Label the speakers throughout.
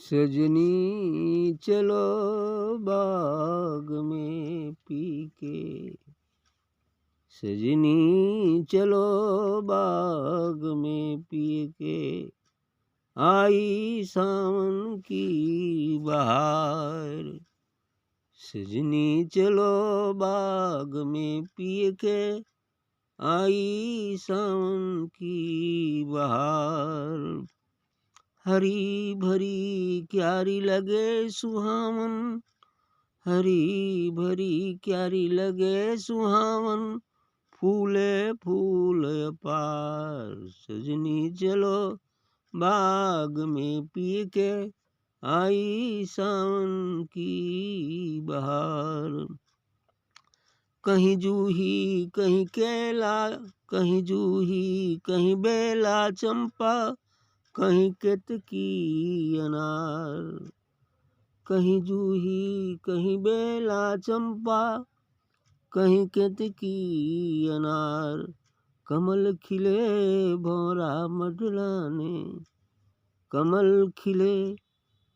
Speaker 1: सजनी चलो बाग में पी के, सजनी चलो बाग में पी के, आई सावन की बहार। सजनी चलो बाग में पी के, आई सावन की बहार। हरी भरी क्यारी लगे सुहावन, हरी भरी क्यारी लगे सुहावन, फूले फूल अपार। सजनी चलो बाग में पी के, आई सावन की बहार। कहीं जूही कहीं केला, कहीं जूही कहीं बेला चंपा, कहीं केतकी अनार। कहीं जूही कहीं बेला चंपा, कहीं केतकी अनार। कमल खिले भंवरा मडलाने, कमल खिले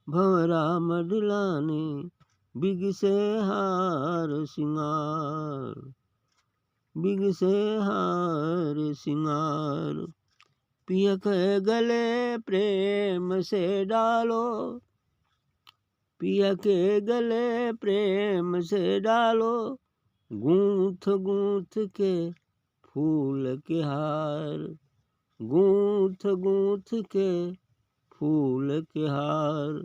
Speaker 1: भंवरा मडलाने, बिगसे हार सिंगार, बिगसे हार सिंगार। पिया के गले प्रेम से डालो, पिया के गले प्रेम से डालो, गूंथ गूंथ के फूल के हार, गूंथ गूंथ के फूल के हार।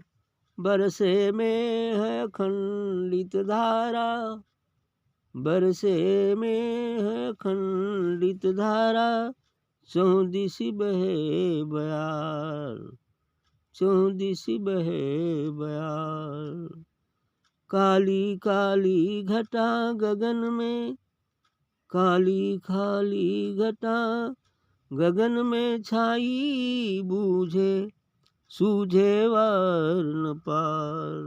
Speaker 1: बरसे में है खंडित धारा, बरसे में है खंडित धारा, चौदिसी बहे बयार, चौदिसी बहे बयार। काली काली घटा गगन में, काली काली घटा गगन में छाई, बूझे सूझे वर्ण पार।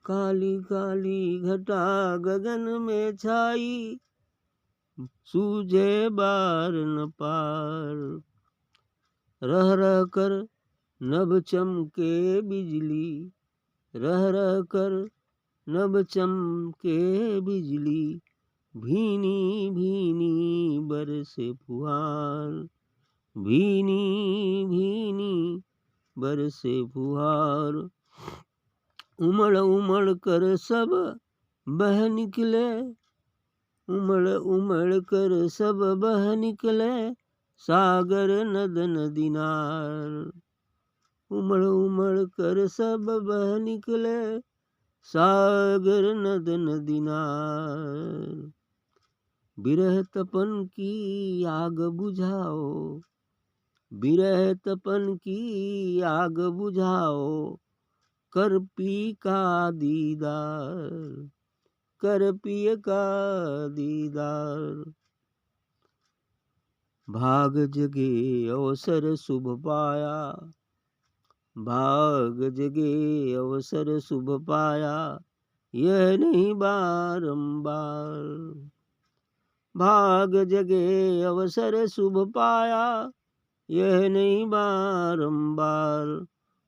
Speaker 1: काली काली घटा गगन में छाई, सूझे बार न पार। रह रह कर नभ चमके बिजली, रह रह कर नभ चमके बिजली, भीनी भीनी बरसे फुहार, भीनी भीनी बरसे फुहार। उमड़ उमड़ कर सब बह निकले, उमड़ उमड़ कर सब बह निकले, सागर नद नदीनार। उमड़ उमड़ कर सब बह निकले, सागर नद नदीनार। बिरह तपन की आग बुझाओ, बिरह तपन की आग बुझाओ, कर पी का दीदार, कर पिय का दीदार। भाग जगे अवसर शुभ पाया, भाग जगे अवसर शुभ पाया, यह नहीं बारंबार। भाग जगे अवसर शुभ पाया, यह नहीं बारंबार।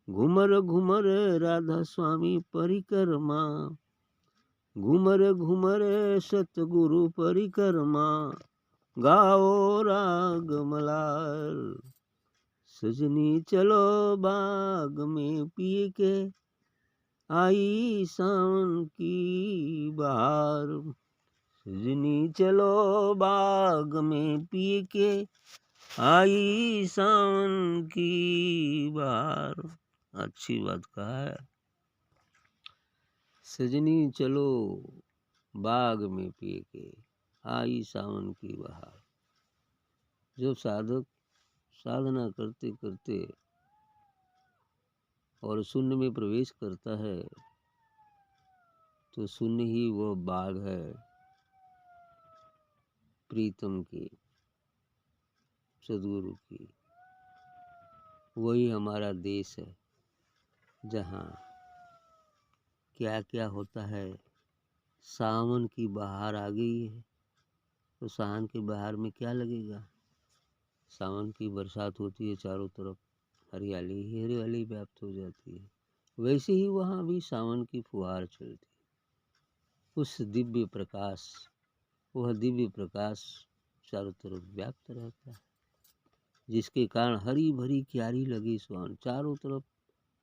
Speaker 1: घुमर घुमर राधा स्वामी परिक्रमा, घुमर घुमर सतगुरु परिक्रमा, गाओ राग मलार। सजनी चलो बाग में पी के, आई सावन की बहार। सजनी चलो बाग में पी के, आई सावन की बहार। अच्छी बात कहा है। सजनी चलो बाग में पी के, आई सावन की बहार। जब साधक साधना करते करते और शून्य में प्रवेश करता है, तो शून्य ही वह बाग है प्रीतम की, सदगुरु की। वही हमारा देश है जहाँ क्या क्या होता है। सावन की बहार आ गई है, तो सावन की बहार में क्या लगेगा। सावन की बरसात होती है, चारों तरफ हरियाली ही हरियाली व्याप्त हो जाती है। वैसे ही वहाँ भी सावन की फुहार चलती। उस दिव्य प्रकाश, वह दिव्य प्रकाश चारों तरफ व्याप्त रहता है, जिसके कारण हरी भरी क्यारी लगी सुहान, चारों तरफ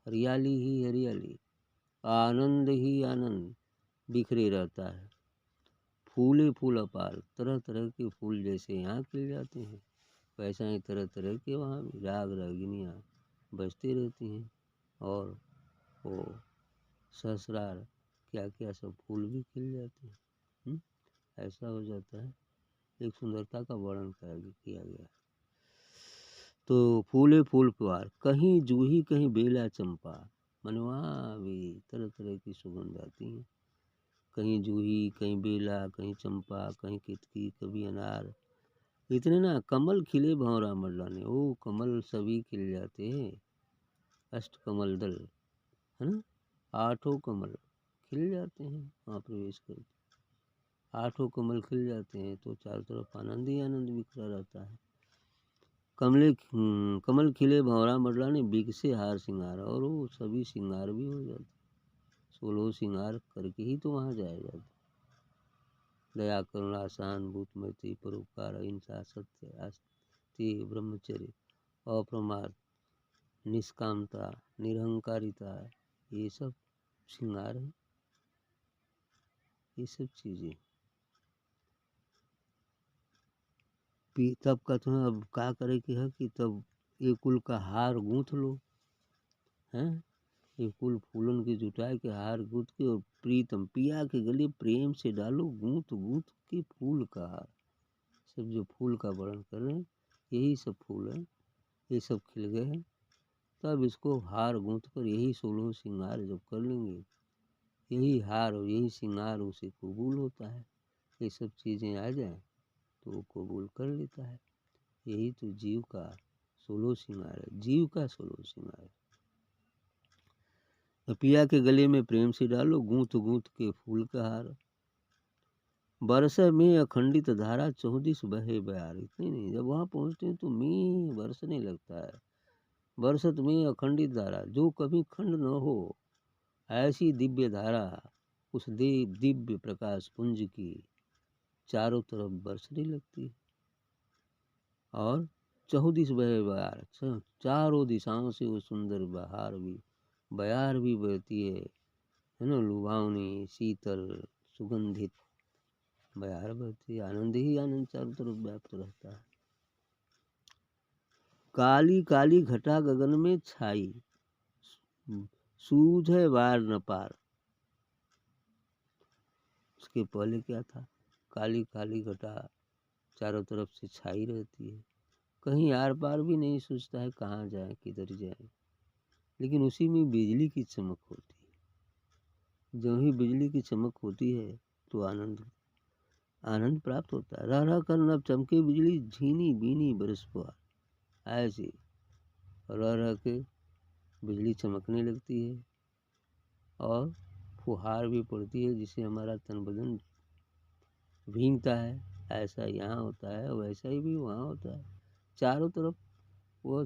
Speaker 1: हरियाली ही हरियाली, आनंद ही आनंद बिखरे रहता है। फूले फूल अपार, तरह तरह के फूल जैसे यहाँ खिल जाते हैं, वैसा ही तरह तरह के वहाँ भी राग रागिनियाँ बजती रहती हैं। और वो सहस्रार क्या क्या सब फूल भी खिल जाते हैं। ऐसा हो जाता है, एक सुंदरता का वर्णन किया गया। तो फूले फूल फुहार, कहीं जूही कहीं बेला चंपा, मन वहाँ भी तरह तरह की सुगंध आती हैं। कहीं जूही, कहीं बेला, कहीं चंपा, कहीं केतकी, कभी अनार, इतने ना कमल खिले भंवरा मंडलाने। ओ कमल सभी खिल जाते हैं, अष्ट कमल दल है ना, 8 कमल खिल जाते हैं वहाँ प्रवेश करके। 8 कमल खिल जाते हैं तो चारों तरफ आनंद ही आनंद बिखरा रहता है। कमल खिले भंवरा मंडलाने, बिकसे हार सिंगार, और वो सभी सिंगार भी हो जाते, 16 सिंगार करके ही तो वहाँ जाया जाता। दया करुणा सहानुभूति मैत्री परोपकार अहिंसा सत्य आस्ति ब्रह्मचर्य अप्रमाद निष्कामता निरहंकारिता, ये सब श्रृंगार है, ये सब चीज़ें। तब कहते हैं अब क्या करे कि है कि तब ये कुल का हार गूँथ लो, हैं, ये कुल फूलन की जुटाई के हार गूँथ के और प्रीतम पिया के गले प्रेम से डालो, गूँथ गूँथ के फूल का हार। सब जो फूल का वर्णन कर रहे हैं यही सब फूल हैं, ये सब खिल गए हैं। तब इसको हार गूँथ कर यही 16 श्रृंगार जब कर लेंगे, यही हार और यही श्रृंगार उसे कबूल होता है। ये सब चीज़ें आ जाएं तो वो कबूल कर लेता है। यही तो जीव का 16 श्रृंगार है, जीव का 16 श्रृंगार है। तो पिया के गले में प्रेम से डालो, गूँथ गूँथ के फूल का हार। बरस में अखंडित धारा 34 बहे बयार, इतनी नहीं, जब वहाँ पहुँचते हैं तो में बरसने लगता है। बरसत में अखंडित धारा, जो कभी खंड न हो ऐसी दिव्य धारा उस दिव्य प्रकाश पुंज की चारों तरफ बरसने लगती है। और 34 बहे बयार, चारों दिशाओं से वो सुंदर बयार भी बहती है ना, लुभावनी शीतल सुगंधित बयार बहती है, आनंद ही आनंद चारों तरफ व्याप्त रहता है। काली काली घटा गगन में छाई, सूझ है वार न पार। उसके पहले क्या था, काली काली घटा चारों तरफ से छाई रहती है, कहीं आर पार भी नहीं सोचता है कहाँ जाए किधर जाए। लेकिन उसी में बिजली की चमक होती है, जब ही बिजली की चमक होती है तो आनंद प्राप्त होता है। रह रह कर नब चमके बिजली, झीनी बीनी बरस फुहार, ऐसे रह रह के बिजली चमकने लगती है और फुहार भी पड़ती है, जिससे हमारा तन बदन भीगता है। ऐसा यहाँ होता है वैसा ही भी वहाँ होता है। चारों तरफ वो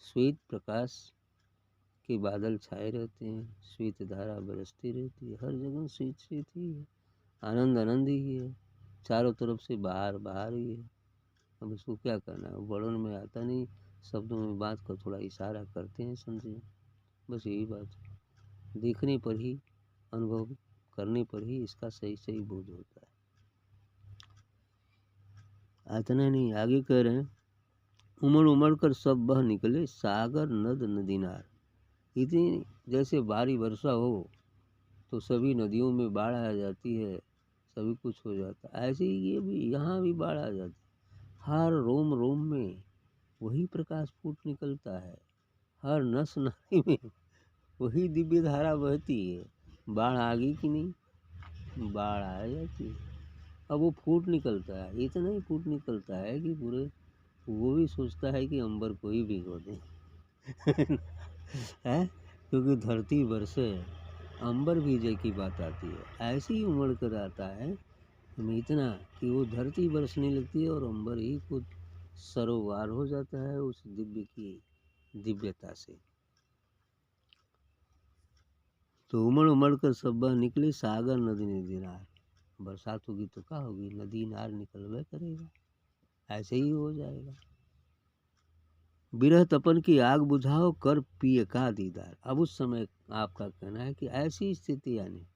Speaker 1: श्वेत प्रकाश के बादल छाए रहते हैं, श्वेत धारा बरसती रहती है, हर जगह श्वेत श्वेत ही है, आनंद आनंद ही है, चारों तरफ से बाहर बाहर ही है। अब इसको क्या करना है, वर्णन में आता नहीं, शब्दों में बात को थोड़ा इशारा करते हैं, समझे, बस यही बात है। देखने पर ही, अनुभव करने पर ही इसका सही सही बोध होता है। इतना नहीं, आगे कह रहे हैं, उमड़ उमड़ कर सब बह निकले सागर नद नदीनार। इतनी जैसे भारी वर्षा हो तो सभी नदियों में बाढ़ आ जाती है, सभी कुछ हो जाता है, ऐसे ही ये भी यहाँ भी बाढ़ आ जाती है। हर रोम रोम में वही प्रकाश फूट निकलता है, हर नस नाड़ी में वही दिव्य धारा बहती है। बाढ़ आ गई कि नहीं, बाढ़ आ जाती है, अब वो फूट निकलता है, इतना ही फूट निकलता है कि पूरे वो भी सोचता है कि अंबर को ही भिगो दें है, क्योंकि धरती बरसे अंबर भीजे की बात आती है। ऐसे ही उमड़ कर आता है इतना कि वो धरती बरसने लगती है और अंबर ही खुद सरोवार हो जाता है उस दिव्य की दिव्यता से। तो उमड़ उमड़ कर सब बह निकले सागर नदी नदी नार। बरसात होगी तो क्या होगी, नदी नार निकलवे करेगा, ऐसे ही हो जाएगा। बिरह तपन की आग बुझाओ कर पिए का दीदार। अब उस समय आपका कहना है कि ऐसी स्थिति यानी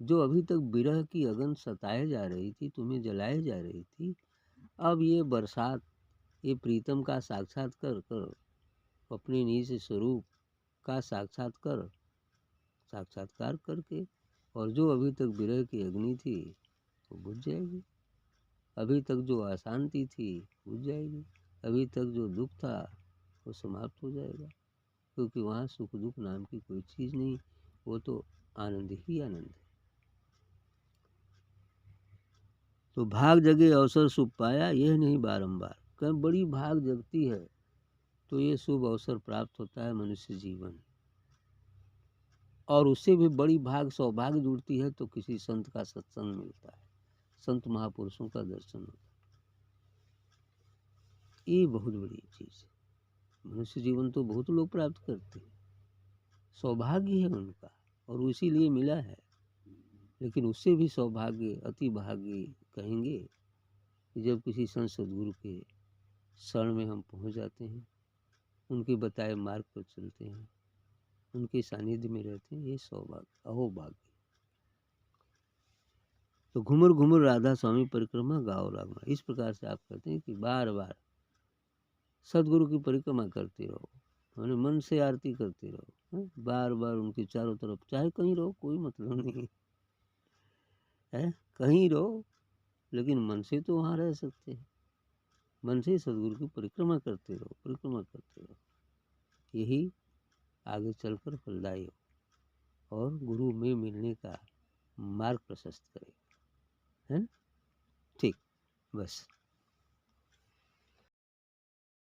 Speaker 1: जो अभी तक बिरह की अगन सताए जा रही थी, तुम्हें जलाए जा रही थी, अब ये बरसात, ये प्रीतम का साक्षात्कार कर, अपने निज स्वरूप का साक्षात्कार करके, और जो अभी तक विरह की अग्नि थी वो बुझ जाएगी, अभी तक जो अशांति थी बुझ जाएगी, अभी तक जो दुख था वो समाप्त हो जाएगा, क्योंकि वहाँ सुख दुख नाम की कोई चीज़ नहीं, वो तो आनंद ही आनंद है। तो भाग जगे अवसर शुभ पाया, यह नहीं बारंबार। कहीं बड़ी भाग जगती है तो ये शुभ अवसर प्राप्त होता है मनुष्य जीवन, और उससे भी बड़ी भाग सौभाग्य जुड़ती है तो किसी संत का सत्संग मिलता है, संत महापुरुषों का दर्शन होता है। ये बहुत बड़ी चीज़ है। मनुष्य जीवन तो बहुत लोग प्राप्त करते हैं, सौभाग्य है उनका और इसीलिए मिला है, लेकिन उससे भी सौभाग्य अति भाग्य कहेंगे कि जब किसी संत सद्गुरु के शरण में हम पहुंच जाते हैं, उनके बताए मार्ग पर चलते हैं, उनके सानिध्य में रहते हैं, ये सौभाग्य अहोभाग्य। तो घुमर घुमर राधा स्वामी परिक्रमा गाओ रागना, इस प्रकार से आप कहते हैं कि बार बार सदगुरु की परिक्रमा करते रहो, मैंने मन से आरती करते रहो, बार बार उनके चारों तरफ, चाहे कहीं रहो कोई मतलब नहीं है, कहीं रहो लेकिन मन से तो वहाँ रह सकते हैं, मन से सदगुरु की परिक्रमा करते रहो, परिक्रमा करते रहो, यही आगे चलकर फलदायी हो और गुरु में मिलने का मार्ग प्रशस्त करेगा, है ना? ठीक, बस।